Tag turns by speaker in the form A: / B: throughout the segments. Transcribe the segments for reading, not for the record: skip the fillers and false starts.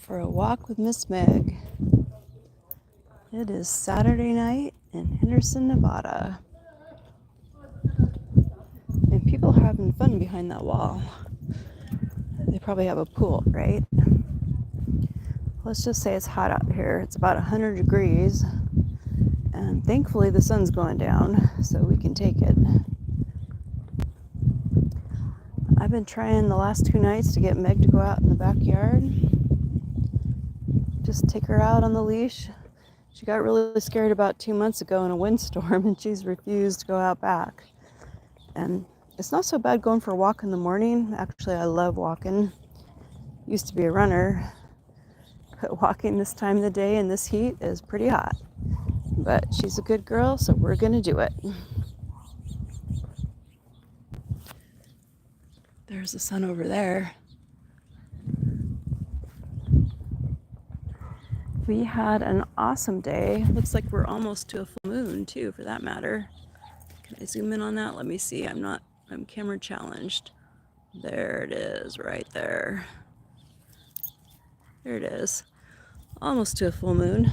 A: for a walk with Miss Meg. It is Saturday night in Henderson, Nevada. And people are having fun behind that wall. They probably have a pool, right? Let's just say it's hot out here. It's about 100 degrees. And thankfully the sun's going down, so we can take it. I've been trying the last 2 nights to get Meg to go out in the backyard. Just take her out on the leash. She got really scared about 2 months ago in a windstorm, and she's refused to go out back. And it's not so bad going for a walk in the morning. Actually, I love walking. Used to be a runner, but walking this time of the day in this heat is pretty hot. But she's a good girl, so we're gonna do it. There's the sun over there. We had an awesome day. Looks like we're almost to a full moon too, for that matter. Can I zoom in on that? Let me see. I'm camera challenged. There it is, right there. There it is. Almost to a full moon.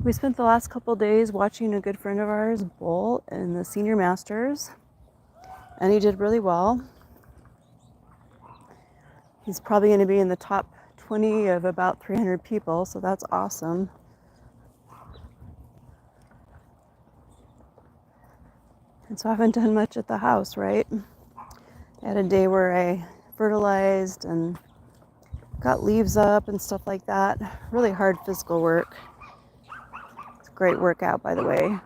A: We spent the last couple days watching a good friend of ours bowl in the Senior Masters, and he did really well. He's probably going to be in the top 20 of about 300 people, so that's awesome. And so I haven't done much at the house, right? I had a day where I fertilized and got leaves up and stuff like that. Really hard physical work. It's a great workout, by the way.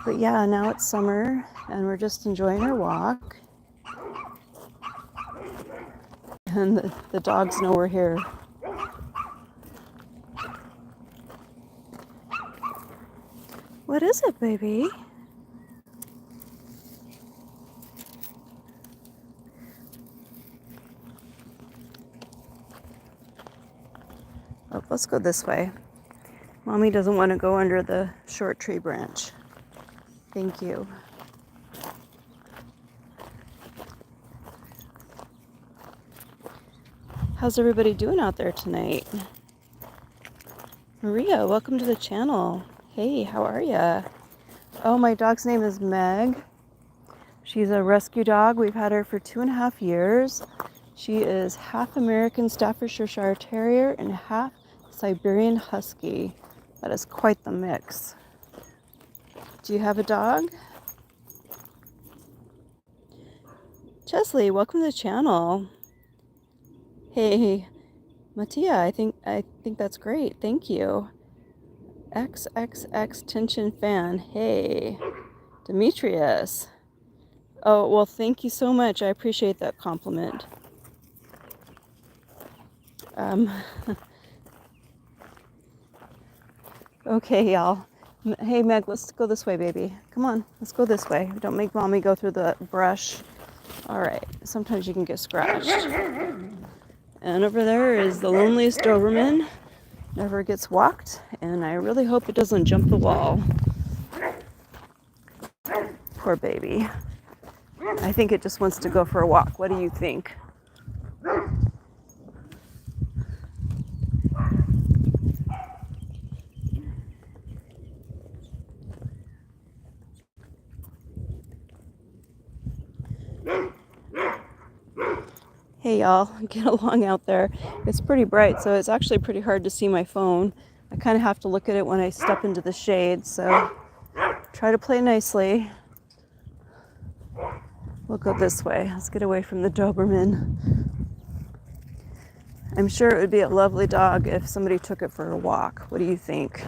A: But yeah, now it's summer and we're just enjoying our walk. And the dogs know we're here. What is it, baby? Oh, let's go this way. Mommy doesn't want to go under the short tree branch. Thank you. How's everybody doing out there tonight? Maria, welcome to the channel. Hey, how are ya? Oh, my dog's name is Meg. She's a rescue dog. We've had her for 2.5 years. She is half American Staffordshire Terrier and half Siberian Husky. That is quite the mix. Do you have a dog? Chesley, welcome to the channel. Hey, Mattia, I think that's great. Thank you. XXX Tension Fan. Hey, Demetrius. Oh, well, thank you so much. I appreciate that compliment. Okay, y'all. Hey, Meg, let's go this way, baby. Come on, let's go this way. Don't make mommy go through the brush. All right, sometimes you can get scratched. And over there is the loneliest Doberman. Never gets walked, and I really hope it doesn't jump the wall. Poor baby. I think it just wants to go for a walk. What do you think? Hey y'all, get along out there. It's pretty bright, so it's actually pretty hard to see my phone. I kind of have to look at it when I step into the shade, so try to play nicely. We'll go this way. Let's get away from the Doberman. I'm sure it would be a lovely dog if somebody took it for a walk. What do you think?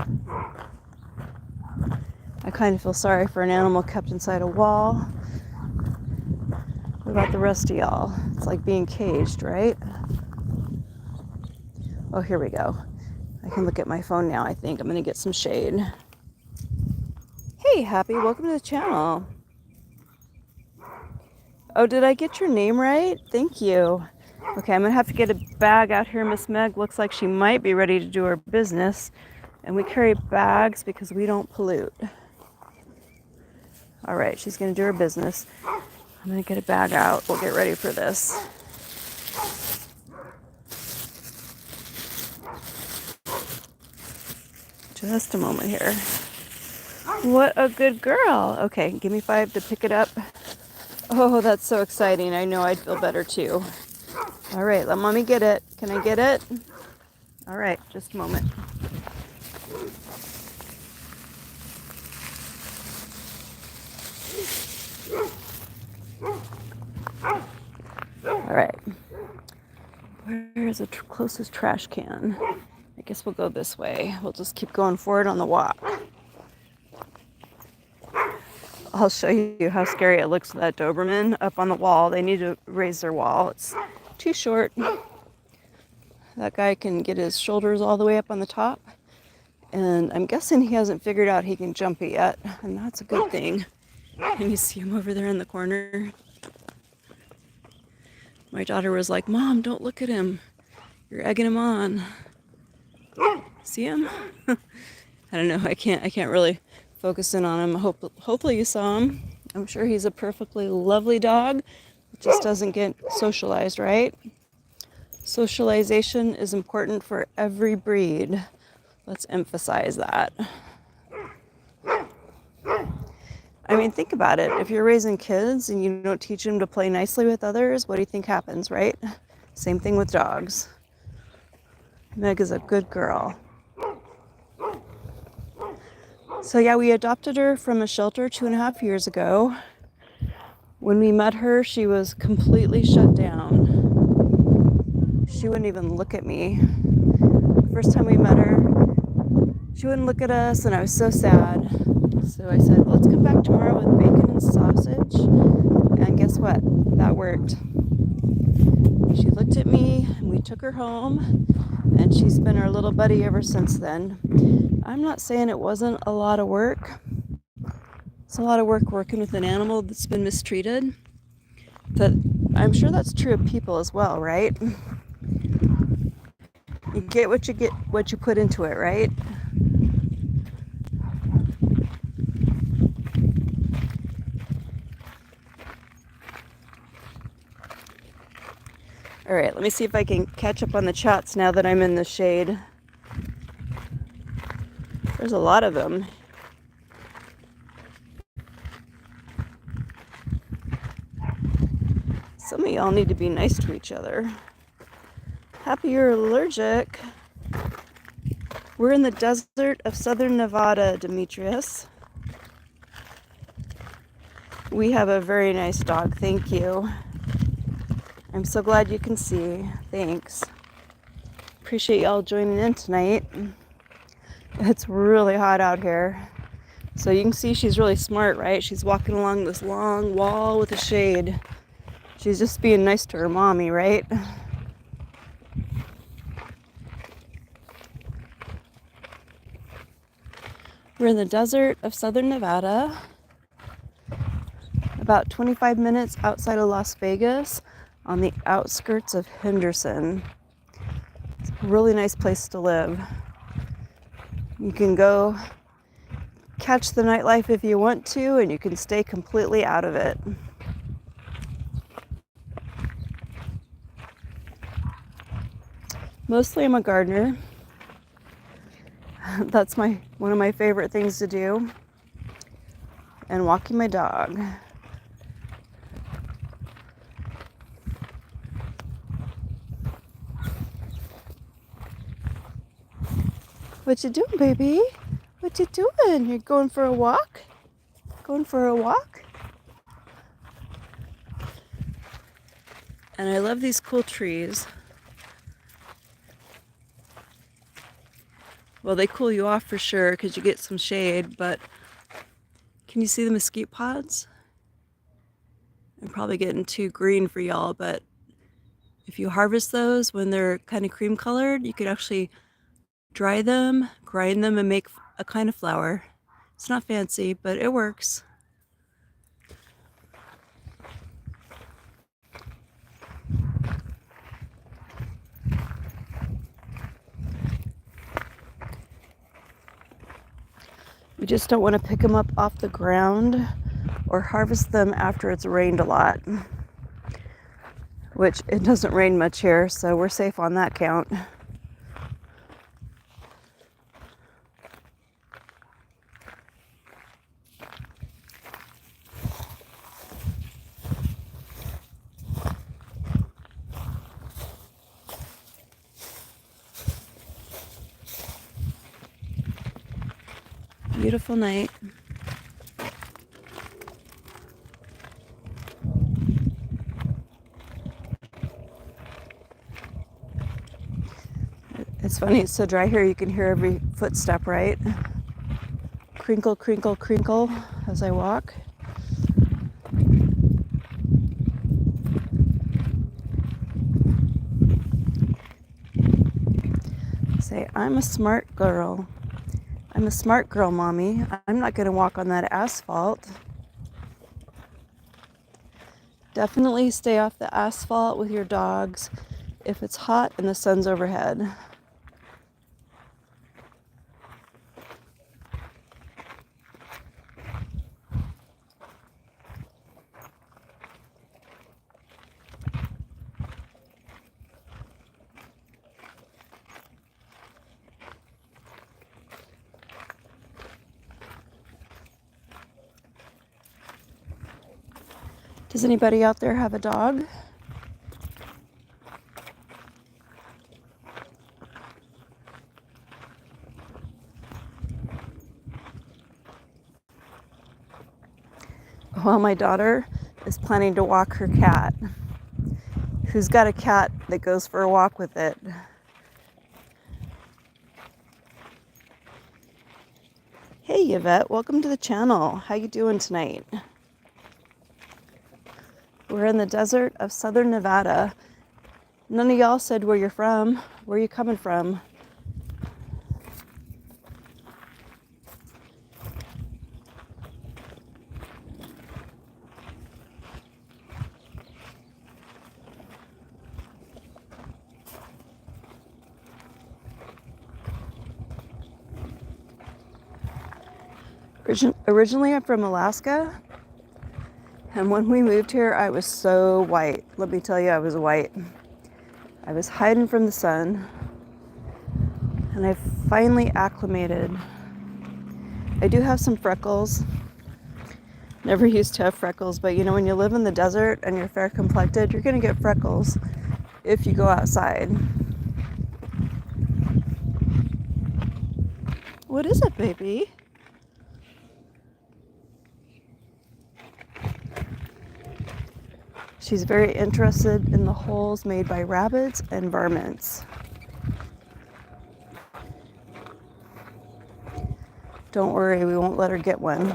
A: I kind of feel sorry for an animal kept inside a wall. What about the rest of y'all? It's like being caged, right? Oh, here we go. I can look at my phone now, I think. I'm going to get some shade. Hey, Happy, welcome to the channel. Oh, did I get your name right? Thank you. Okay, I'm going to have to get a bag out here. Miss Meg looks like she might be ready to do her business. And we carry bags because we don't pollute. All right, she's going to do her business. I'm going to get a bag out. We'll get ready for this. Just a moment here. What a good girl. Okay, give me 5 to pick it up. Oh, that's so exciting. I know I'd feel better too. All right, let mommy get it. Can I get it? All right, just a moment. All right. Where is the closest trash can? I guess we'll go this way. We'll just keep going forward on the walk. I'll show you how scary it looks with that Doberman up on the wall. They need to raise their wall. It's too short. That guy can get his shoulders all the way up on the top. And I'm guessing he hasn't figured out he can jump it yet. And that's a good thing. Can you see him over there in the corner? My daughter was like, Mom, don't look at him. You're egging him on. See him? I don't know. I can't really focus in on him. Hopefully you saw him. I'm sure he's a perfectly lovely dog. It just doesn't get socialized, right? Socialization is important for every breed. Let's emphasize that. I mean, think about it. If you're raising kids and you don't teach them to play nicely with others, what do you think happens, right? Same thing with dogs. Meg is a good girl. So yeah, we adopted her from a shelter 2.5 years ago. When we met her, she was completely shut down. She wouldn't even look at me. The first time we met her, she wouldn't look at us, and I was so sad. So I said, let's come back tomorrow with bacon and sausage. And guess what? That worked. She looked at me, and we took her home, and she's been our little buddy ever since then. I'm not saying it wasn't a lot of work. It's a lot of work working with an animal that's been mistreated. But I'm sure that's true of people as well, right? You get what you put into it, right? All right, let me see if I can catch up on the chats now that I'm in the shade. There's a lot of them. Some of y'all need to be nice to each other. Happy you're allergic. We're in the desert of southern Nevada, Demetrius. We have a very nice dog, thank you. I'm so glad you can see. Thanks. Appreciate y'all joining in tonight. It's really hot out here. So you can see she's really smart, right? She's walking along this long wall with a shade. She's just being nice to her mommy, right? We're in the desert of southern Nevada, about 25 minutes outside of Las Vegas, on the outskirts of Henderson. It's a really nice place to live. You can go catch the nightlife if you want to, and you can stay completely out of it. Mostly I'm a gardener. That's one of my favorite things to do. And walking my dog. What you doing, baby? What you doing? You're going for a walk? Going for a walk? And I love these cool trees. Well, they cool you off for sure because you get some shade, but can you see the mesquite pods? I'm probably getting too green for y'all, but if you harvest those when they're kind of cream colored, you could actually dry them, grind them, and make a kind of flour. It's not fancy, but it works. We just don't want to pick them up off the ground or harvest them after it's rained a lot, which it doesn't rain much here, so we're safe on that count. Beautiful night. It's funny, it's so dry here, you can hear every footstep, right? Crinkle, crinkle, crinkle as I walk. Say, I'm a smart girl. I'm a smart girl, Mommy. I'm not going to walk on that asphalt. Definitely stay off the asphalt with your dogs if it's hot and the sun's overhead. Does anybody out there have a dog? Well, my daughter is planning to walk her cat. Who's got a cat that goes for a walk with it? Hey Yvette, welcome to the channel. How you doing tonight? We're in the desert of southern Nevada. None of y'all said where you're from. Where are you coming from? Originally, I'm from Alaska, and when we moved here, I was so white. Let me tell you, I was white. I was hiding from the sun, and I finally acclimated. I do have some freckles. Never used to have freckles, but you know, when you live in the desert and you're fair complected, you're gonna get freckles if you go outside. What is it, baby? She's very interested in the holes made by rabbits and varmints. Don't worry, we won't let her get one.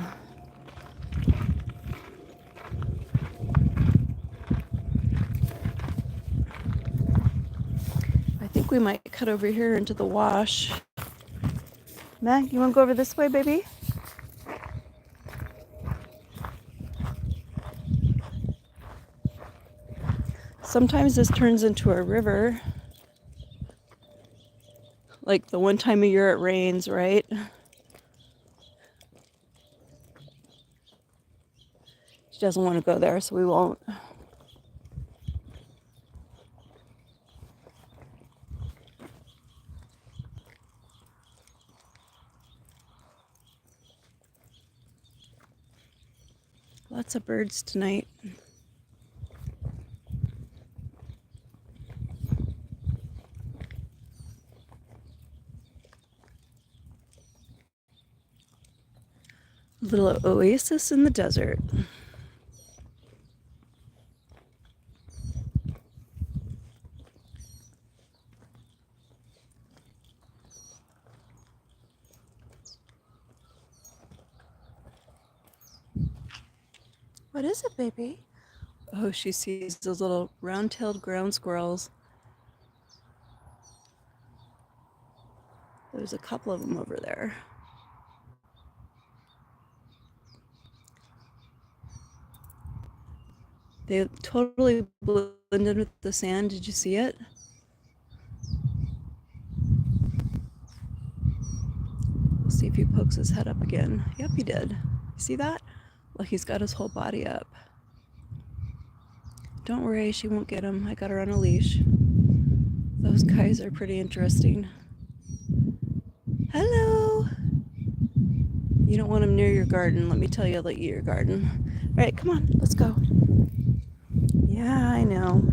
A: I think we might cut over here into the wash. Mac, you want to go over this way, baby? Sometimes this turns into a river. Like the one time a year it rains, right? She doesn't want to go there, so we won't. Lots of birds tonight. Little oasis in the desert. What is it, baby? Oh, she sees those little round-tailed ground squirrels. There's a couple of them over there. They totally blended with the sand. Did you see it? We'll see if he pokes his head up again. Yep, he did. You see that? Well, he's got his whole body up. Don't worry, she won't get him. I got her on a leash. Those guys are pretty interesting. Hello. You don't want them near your garden. Let me tell you, they'll eat your garden. All right, come on, let's go. Yeah, I know.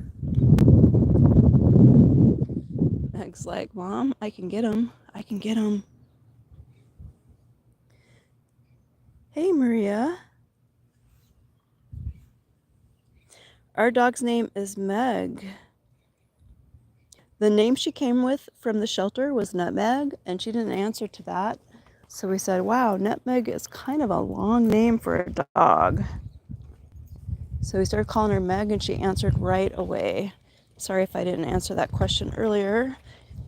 A: Meg's like, Mom, I can get him. I can get him. Hey, Maria. Our dog's name is Meg. The name she came with from the shelter was Nutmeg, and she didn't answer to that. So we said, wow, Nutmeg is kind of a long name for a dog. So we started calling her Meg, and she answered right away. Sorry if I didn't answer that question earlier.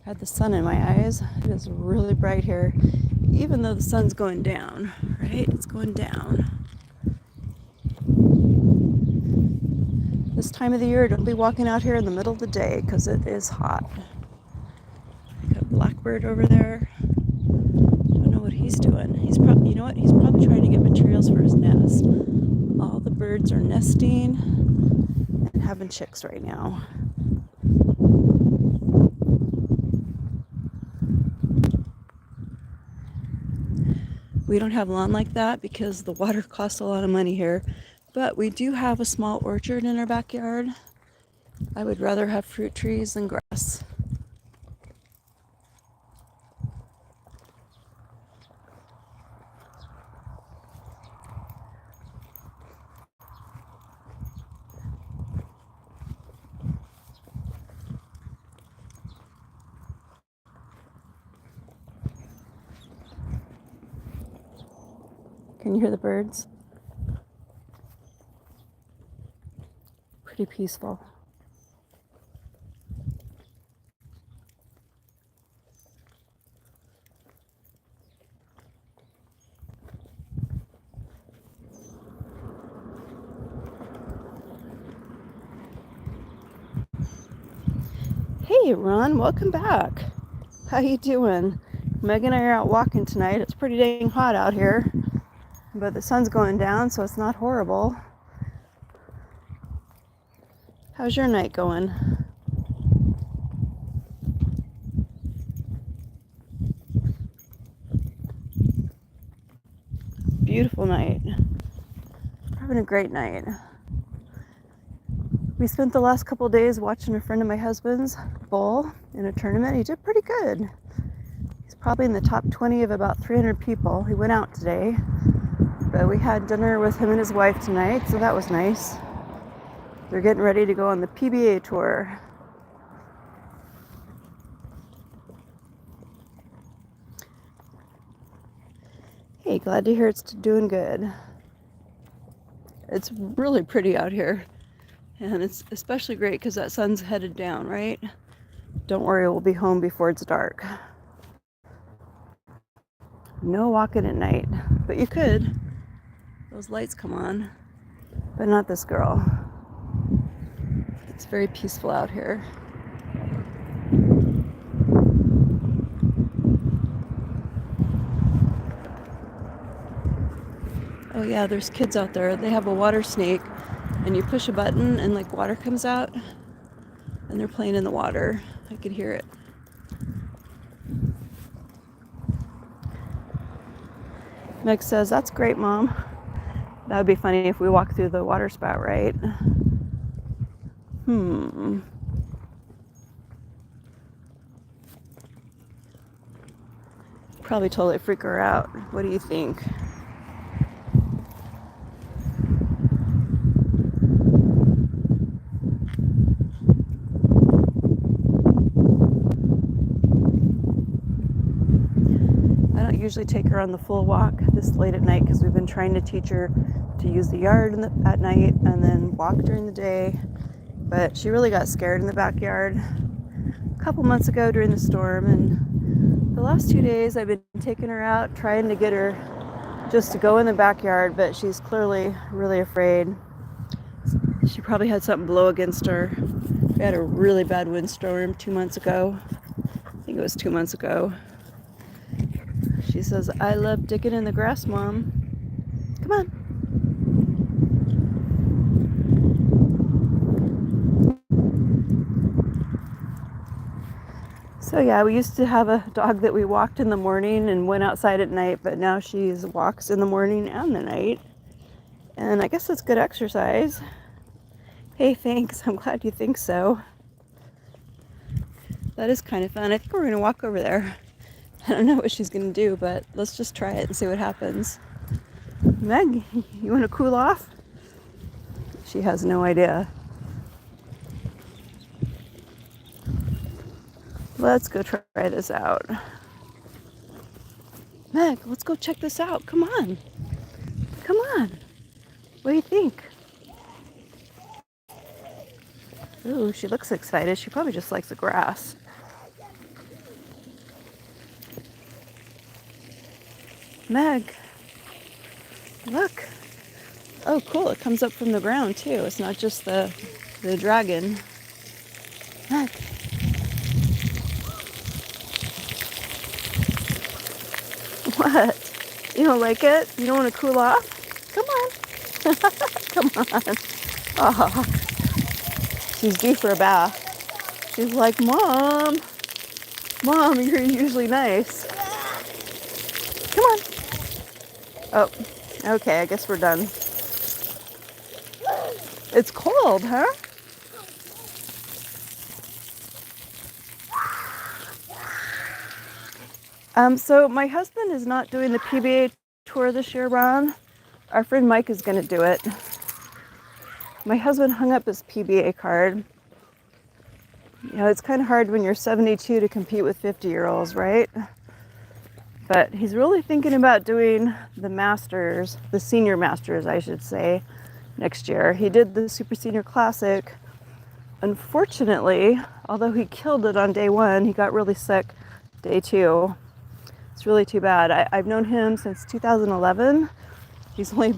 A: I had the sun in my eyes. It is really bright here, even though the sun's going down, right? It's going down. This time of the year, don't be walking out here in the middle of the day because it is hot. I got a blackbird over there. Don't know what he's doing. He's probably, you know what? He's probably trying to get materials for his nest. All the birds are nesting and having chicks right now. We don't have lawn like that because the water costs a lot of money here. But we do have a small orchard in our backyard. I would rather have fruit trees than grass. Can you hear the birds? Pretty peaceful. Hey, Ron, welcome back. How you doing? Meg and I are out walking tonight. It's pretty dang hot out here, but the sun's going down, so it's not horrible. How's your night going? Beautiful night. Having a great night. We spent the last couple days watching a friend of my husband's bowl in a tournament. He did pretty good. He's probably in the top 20 of about 300 people. He went out today, but we had dinner with him and his wife tonight, so that was nice. They're getting ready to go on the PBA tour. Hey, glad to hear it's doing good. It's really pretty out here. And it's especially great because that sun's headed down, right? Don't worry, we'll be home before it's dark. No walking at night, but you could. Those lights come on, but not this girl. It's very peaceful out here. Oh yeah, there's kids out there. They have a water snake, and you push a button and like water comes out, and they're playing in the water. I could hear it. Meg says, that's great, Mom. That would be funny if we walk through the water spout, right? Probably totally freak her out. What do you think? I don't usually take her on the full walk this late at night because we've been trying to teach her to use the yard at night and then walk during the day. But she really got scared in the backyard a couple months ago during the storm, and the last 2 days I've been taking her out, trying to get her just to go in the backyard, but she's clearly really afraid. She probably had something blow against her. We had a really bad windstorm 2 months ago. I think it was 2 months ago. She says, I love digging in the grass, Mom. Come on. So yeah, we used to have a dog that we walked in the morning and went outside at night, but now she walks in the morning and the night. And I guess that's good exercise. Hey, thanks. I'm glad you think so. That is kind of fun. I think we're going to walk over there. I don't know what she's going to do, but let's just try it and see what happens. Meg, you want to cool off? She has no idea. Let's go try this out. Meg, let's go check this out. Come on. Come on. What do you think? Ooh, she looks excited. She probably just likes the grass. Meg, look. Oh, cool. It comes up from the ground, too. It's not just the dragon. Meg. What? You don't like it? You don't want to cool off? Come on. Come on. Oh, she's due for a bath. She's like, Mom, you're usually nice. Come on. Oh, okay, I guess we're done. It's cold, huh? So my husband is not doing the PBA tour this year, Ron. Our friend Mike is going to do it. My husband hung up his PBA card. You know, it's kind of hard when you're 72 to compete with 50-year-olds, right? But he's really thinking about doing the Masters, the Senior Masters, I should say, next year. He did the Super Senior Classic. Unfortunately, although he killed it on day one, he got really sick day two. It's really too bad. I've known him since 2011. He's only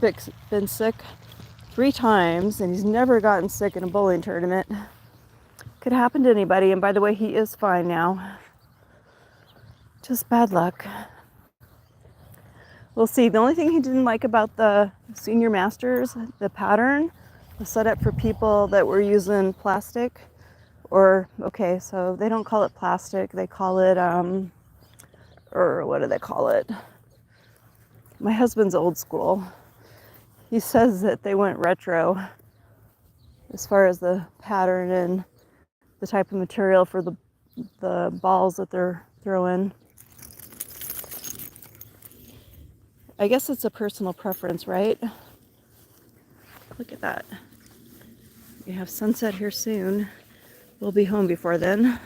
A: been sick 3 times, and he's never gotten sick in a bowling tournament. Could happen to anybody, and by the way, he is fine now. Just bad luck. We'll see. The only thing he didn't like about the Senior Masters, the pattern, was set up for people that were using plastic, or, okay, so they don't call it plastic, they call it, or what do they call it? My husband's old school. He says that they went retro as far as the pattern and the type of material for the balls that they're throwing. I guess it's a personal preference, right? Look at that. We have sunset here soon. We'll be home before then.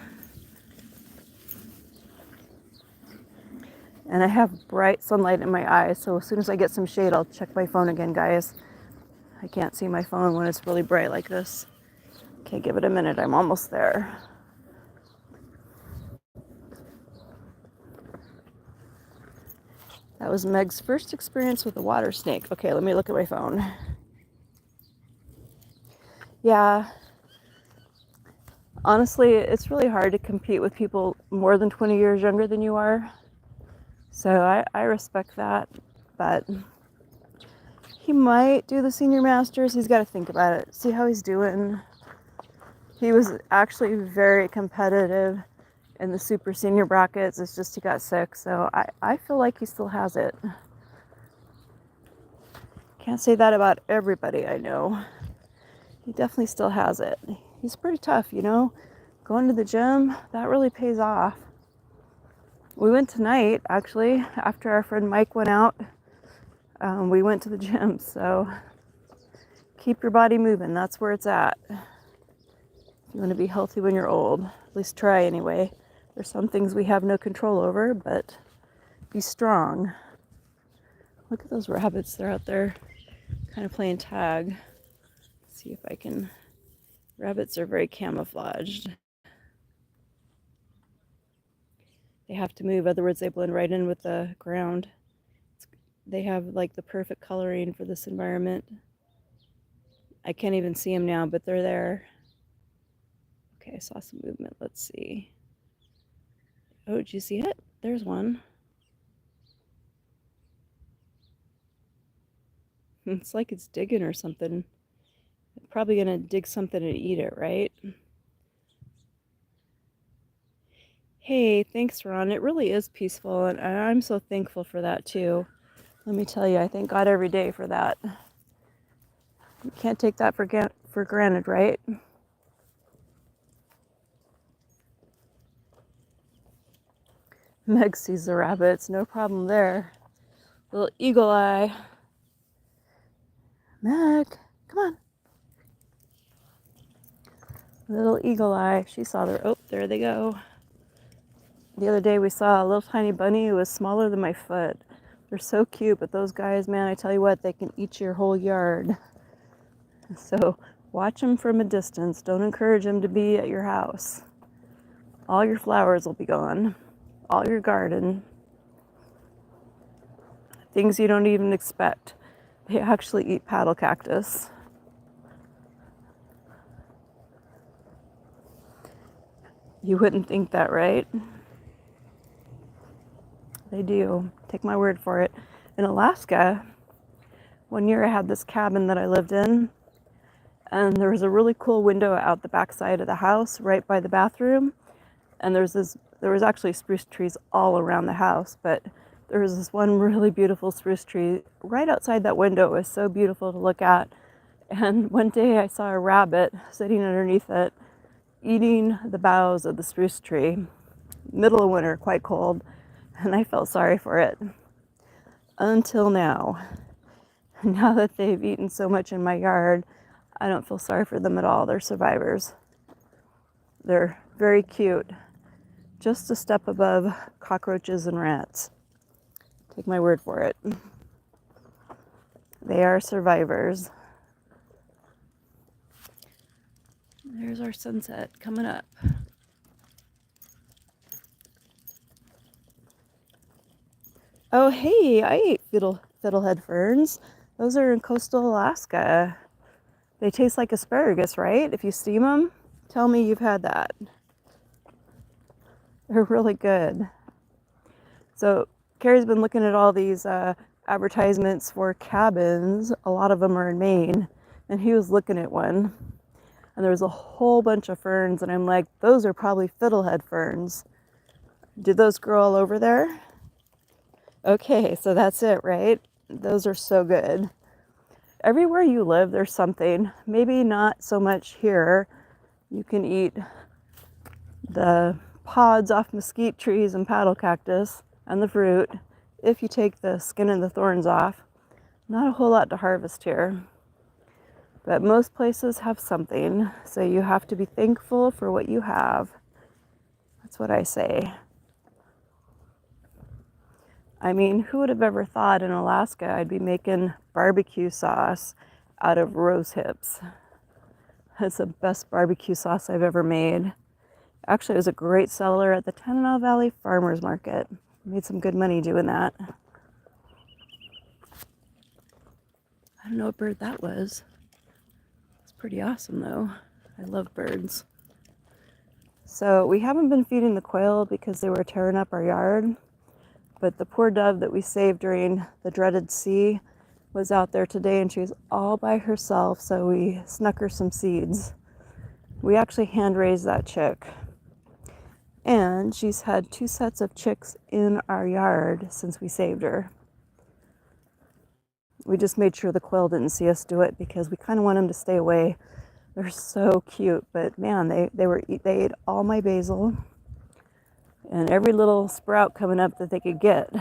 A: And I have bright sunlight in my eyes, so as soon as I get some shade, I'll check my phone again, guys. I can't see my phone when it's really bright like this. Okay, give it a minute. I'm almost there. That was Meg's first experience with a water snake. Okay, let me look at my phone. Yeah. Honestly, it's really hard to compete with people more than 20 years younger than you are. So I respect that, but he might do the Senior Masters. He's got to think about it, see how he's doing. He was actually very competitive in the Super Senior brackets. It's just he got sick, so I feel like he still has it. Can't say that about everybody I know. He definitely still has it. He's pretty tough, you know. Going to the gym, that really pays off. We went tonight, actually, after our friend Mike went out. We went to the gym, so keep your body moving. That's where it's at. If you want to be healthy when you're old, at least try anyway. There's some things we have no control over, but be strong. Look at those rabbits. They're out there kind of playing tag. Let's see if I can... Rabbits are very camouflaged. They have to move, otherwise they blend right in with the ground. They have like the perfect coloring for this environment. I can't even see them now, but they're there. Okay, I saw some movement. Let's see. Oh, did you see it? There's one. It's like it's digging or something. Probably gonna dig something and eat it, right? Hey, thanks, Ron. It really is peaceful, and I'm so thankful for that, too. Let me tell you, I thank God every day for that. You can't take that for granted, right? Meg sees the rabbits, no problem there. Little eagle eye. Meg, come on. Little eagle eye. She saw their, oh, there they go. The other day we saw a little tiny bunny who was smaller than my foot. They're so cute, but those guys, man, I tell you what, they can eat your whole yard. So watch them from a distance. Don't encourage them to be at your house. All your flowers will be gone. All your garden. Things you don't even expect. They actually eat paddle cactus. You wouldn't think that, right? They do. Take my word for it. In Alaska, one year I had this cabin that I lived in, and there was a really cool window out the back side of the house right by the bathroom. And there was actually spruce trees all around the house, but there was this one really beautiful spruce tree right outside that window. It was so beautiful to look at. And one day I saw a rabbit sitting underneath it, eating the boughs of the spruce tree. Middle of winter, quite cold, and I felt sorry for it. Until now. Now that they've eaten so much in my yard, I don't feel sorry for them at all. They're survivors. They're very cute. Just a step above cockroaches and rats. Take my word for it. They are survivors. There's our sunset coming up. Oh, hey, I ate fiddlehead ferns. Those are in coastal Alaska. They taste like asparagus, right? If you steam them, tell me you've had that. They're really good. So Carrie's been looking at all these advertisements for cabins. A lot of them are in Maine. And he was looking at one. And there was a whole bunch of ferns. And I'm like, those are probably fiddlehead ferns. Do those grow all over there? Okay, so that's it, right? Those are so good. Everywhere you live, there's something. Maybe not so much here. You can eat the pods off mesquite trees and paddle cactus and the fruit if you take the skin and the thorns off. Not a whole lot to harvest here. But most places have something, so you have to be thankful for what you have. That's what I say. I mean, who would have ever thought in Alaska I'd be making barbecue sauce out of rose hips? It's the best barbecue sauce I've ever made. Actually, it was a great seller at the Tanana Valley Farmers Market. Made some good money doing that. I don't know what bird that was. It's pretty awesome though. I love birds. So we haven't been feeding the quail because they were tearing up our yard. But the poor dove that we saved during the dreaded sea was out there today, and she was all by herself, so we snuck her some seeds. We actually hand raised that chick. And she's had 2 sets of chicks in our yard since we saved her. We just made sure the quail didn't see us do it because we kind of want them to stay away. They're so cute, but man, they ate all my basil and every little sprout coming up that they could get.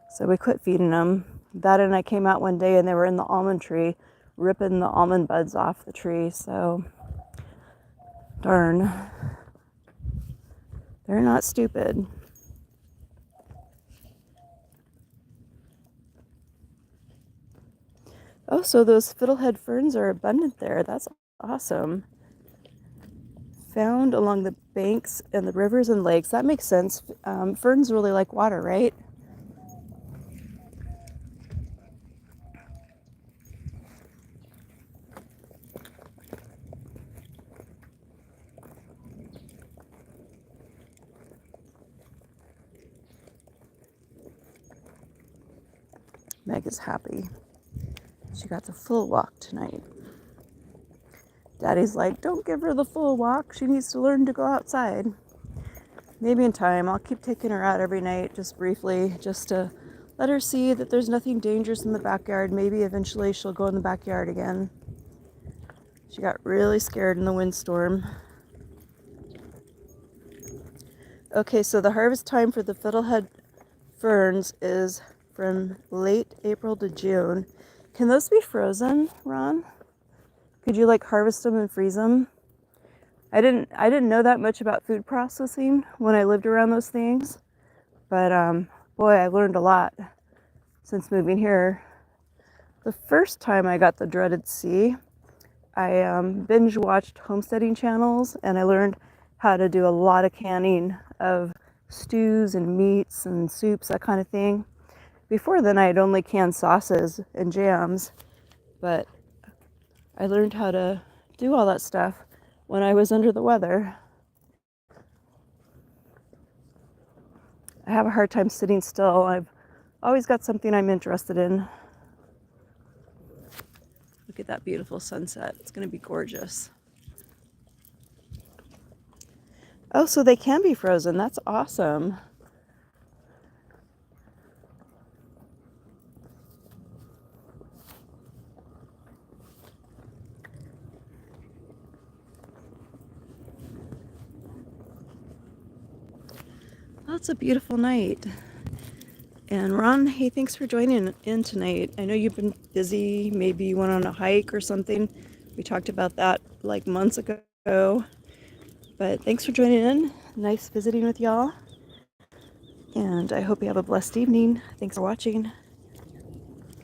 A: So we quit feeding them. That and I came out one day and they were in the almond tree, ripping the almond buds off the tree. So darn. They're not stupid. Oh, so those fiddlehead ferns are abundant there. That's awesome. Found along the banks and the rivers and lakes. That makes sense. Ferns really like water, right? Meg is happy. She got the full walk tonight. Daddy's like, don't give her the full walk. She needs to learn to go outside. Maybe in time. I'll keep taking her out every night, just briefly, just to let her see that there's nothing dangerous in the backyard. Maybe eventually she'll go in the backyard again. She got really scared in the windstorm. Okay, so the harvest time for the fiddlehead ferns is from late April to June. Can those be frozen, Ron? Could you like harvest them and freeze them? I didn't know that much about food processing when I lived around those things, but boy, I learned a lot since moving here. The first time I got the dreaded C, I binge watched homesteading channels, and I learned how to do a lot of canning of stews and meats and soups, that kind of thing. Before then, I had only canned sauces and jams, but I learned how to do all that stuff when I was under the weather. I have a hard time sitting still. I've always got something I'm interested in. Look at that beautiful sunset. It's going to be gorgeous. Oh, so they can be frozen. That's awesome. That's a beautiful night. And Ron, hey, thanks for joining in tonight. I know you've been busy. Maybe you went on a hike or something. We talked about that like months ago. But thanks for joining in. Nice visiting with y'all. And I hope you have a blessed evening. Thanks for watching.